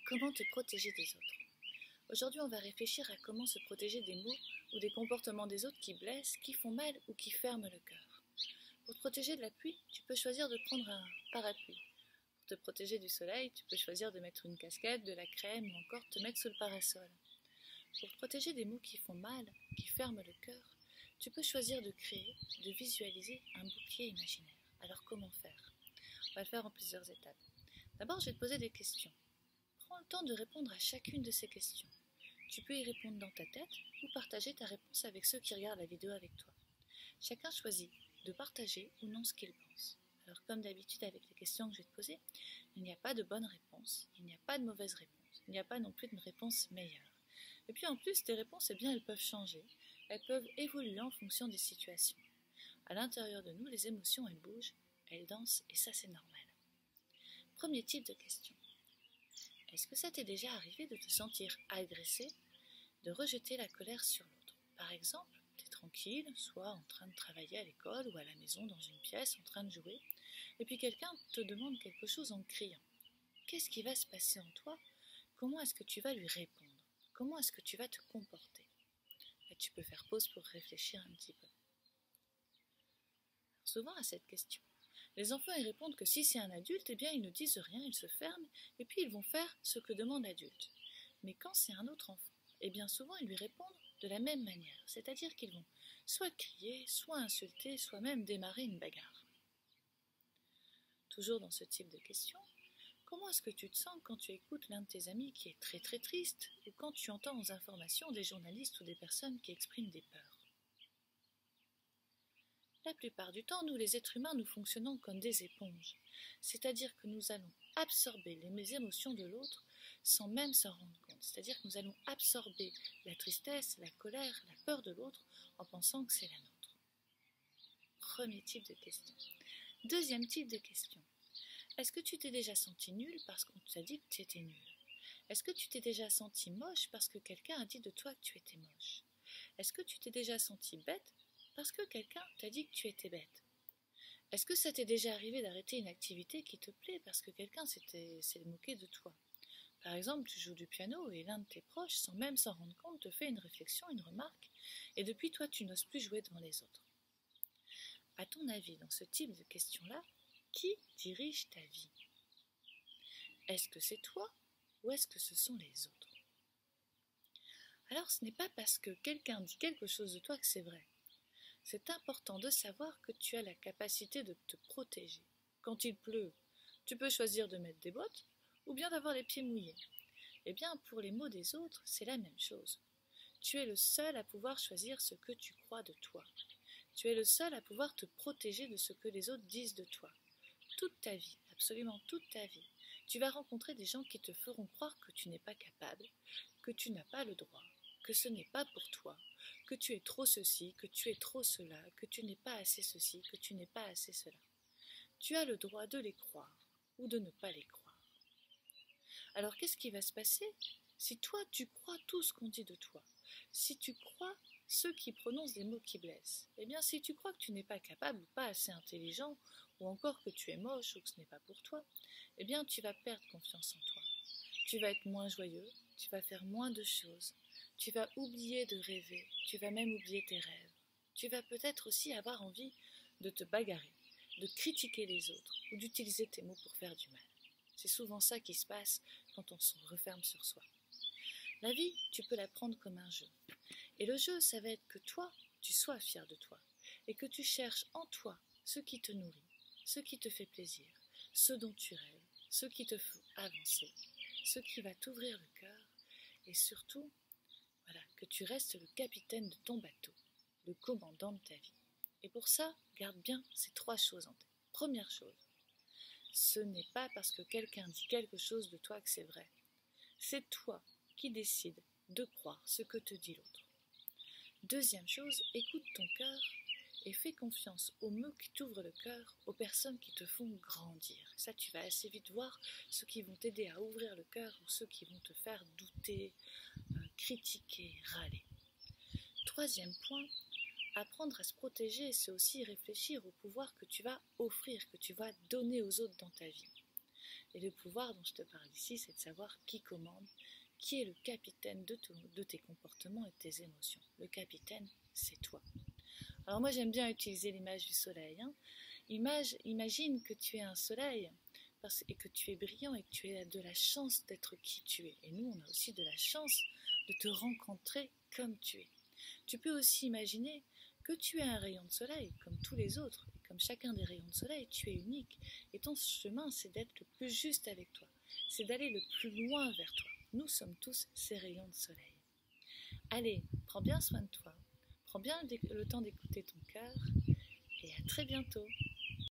Comment te protéger des autres? Aujourd'hui, on va réfléchir à comment se protéger des mots ou des comportements des autres qui blessent, qui font mal ou qui ferment le cœur. Pour te protéger de la pluie, tu peux choisir de prendre un parapluie. Pour te protéger du soleil, tu peux choisir de mettre une casquette, de la crème ou encore te mettre sous le parasol. Pour te protéger des mots qui font mal, qui ferment le cœur, tu peux choisir de créer, de visualiser un bouclier imaginaire. Alors comment faire? On va le faire en plusieurs étapes. D'abord, je vais te poser des questions. Prends le temps de répondre à chacune de ces questions. Tu peux y répondre dans ta tête ou partager ta réponse avec ceux qui regardent la vidéo avec toi. Chacun choisit de partager ou non ce qu'il pense. Alors comme d'habitude avec les questions que je vais te poser, il n'y a pas de bonne réponse, il n'y a pas de mauvaise réponse, il n'y a pas non plus de réponse meilleure. Et puis en plus, tes réponses, elles peuvent changer, elles peuvent évoluer en fonction des situations. À l'intérieur de nous, les émotions, elles bougent, elles dansent et ça c'est normal. Premier type de question. Est-ce que ça t'est déjà arrivé de te sentir agressé, de rejeter la colère sur l'autre? Par exemple, tu es tranquille, soit en train de travailler à l'école ou à la maison dans une pièce en train de jouer, et puis quelqu'un te demande quelque chose en criant. Qu'est-ce qui va se passer en toi? Comment est-ce que tu vas lui répondre? Comment est-ce que tu vas te comporter? Là, tu peux faire pause pour réfléchir un petit peu. Souvent à cette question, les enfants ils répondent que si c'est un adulte, ils ne disent rien, ils se ferment, et puis ils vont faire ce que demande l'adulte. Mais quand c'est un autre enfant, souvent ils lui répondent de la même manière, c'est-à-dire qu'ils vont soit crier, soit insulter, soit même démarrer une bagarre. Toujours dans ce type de questions, comment est-ce que tu te sens quand tu écoutes l'un de tes amis qui est très très triste, ou quand tu entends aux informations des journalistes ou des personnes qui expriment des peurs? La plupart du temps, nous les êtres humains, nous fonctionnons comme des éponges, c'est-à-dire que nous allons absorber les émotions de l'autre sans même s'en rendre compte, c'est-à-dire que nous allons absorber la tristesse, la colère, la peur de l'autre en pensant que c'est la nôtre. Premier type de question. Deuxième type de question. Est-ce que tu t'es déjà senti nul parce qu'on t'a dit que tu étais nul? Est-ce que tu t'es déjà senti moche parce que quelqu'un a dit de toi que tu étais moche? Est-ce que tu t'es déjà senti bête parce que quelqu'un t'a dit que tu étais bête? Est-ce que ça t'est déjà arrivé d'arrêter une activité qui te plaît parce que quelqu'un s'est moqué de toi? Par exemple, tu joues du piano et l'un de tes proches, sans même s'en rendre compte, te fait une réflexion, une remarque, et depuis toi, tu n'oses plus jouer devant les autres. À ton avis, dans ce type de questions-là, qui dirige ta vie? Est-ce que c'est toi ou est-ce que ce sont les autres? Alors, ce n'est pas parce que quelqu'un dit quelque chose de toi que c'est vrai. C'est important de savoir que tu as la capacité de te protéger. Quand il pleut, tu peux choisir de mettre des bottes ou bien d'avoir les pieds mouillés. Pour les mots des autres, c'est la même chose. Tu es le seul à pouvoir choisir ce que tu crois de toi. Tu es le seul à pouvoir te protéger de ce que les autres disent de toi. Toute ta vie, absolument toute ta vie, tu vas rencontrer des gens qui te feront croire que tu n'es pas capable, que tu n'as pas le droit, que ce n'est pas pour toi, que tu es trop ceci, que tu es trop cela, que tu n'es pas assez ceci, que tu n'es pas assez cela. Tu as le droit de les croire ou de ne pas les croire. Alors qu'est-ce qui va se passer si toi tu crois tout ce qu'on dit de toi? Si tu crois ceux qui prononcent des mots qui blessent? Si tu crois que tu n'es pas capable ou pas assez intelligent, ou encore que tu es moche ou que ce n'est pas pour toi, tu vas perdre confiance en toi. Tu vas être moins joyeux, tu vas faire moins de choses, tu vas oublier de rêver, tu vas même oublier tes rêves. Tu vas peut-être aussi avoir envie de te bagarrer, de critiquer les autres ou d'utiliser tes mots pour faire du mal. C'est souvent ça qui se passe quand on se referme sur soi. La vie, tu peux la prendre comme un jeu. Et le jeu, ça va être que toi, tu sois fier de toi et que tu cherches en toi ce qui te nourrit, ce qui te fait plaisir, ce dont tu rêves, ce qui te fait avancer, ce qui va t'ouvrir le cœur et surtout, que tu restes le capitaine de ton bateau, le commandant de ta vie. Et pour ça, garde bien ces 3 choses en tête. Première chose, ce n'est pas parce que quelqu'un dit quelque chose de toi que c'est vrai. C'est toi qui décides de croire ce que te dit l'autre. Deuxième chose, écoute ton cœur et fais confiance aux mots qui t'ouvrent le cœur, aux personnes qui te font grandir. Ça, tu vas assez vite voir ceux qui vont t'aider à ouvrir le cœur ou ceux qui vont te faire douter, critiquer, râler. Troisième point, apprendre à se protéger, c'est aussi réfléchir au pouvoir que tu vas offrir, que tu vas donner aux autres dans ta vie. Et le pouvoir dont je te parle ici, c'est de savoir qui commande, qui est le capitaine de tes comportements et de tes émotions. Le capitaine, c'est toi. Alors moi, j'aime bien utiliser l'image du soleil. Imagine que tu es un soleil et que tu es brillant et que tu as de la chance d'être qui tu es. Et nous, on a aussi de la chance de te rencontrer comme tu es. Tu peux aussi imaginer que tu es un rayon de soleil, comme tous les autres. Et comme chacun des rayons de soleil, tu es unique. Et ton chemin, c'est d'être le plus juste avec toi. C'est d'aller le plus loin vers toi. Nous sommes tous ces rayons de soleil. Allez, prends bien soin de toi. Prends bien le temps d'écouter ton cœur. Et à très bientôt.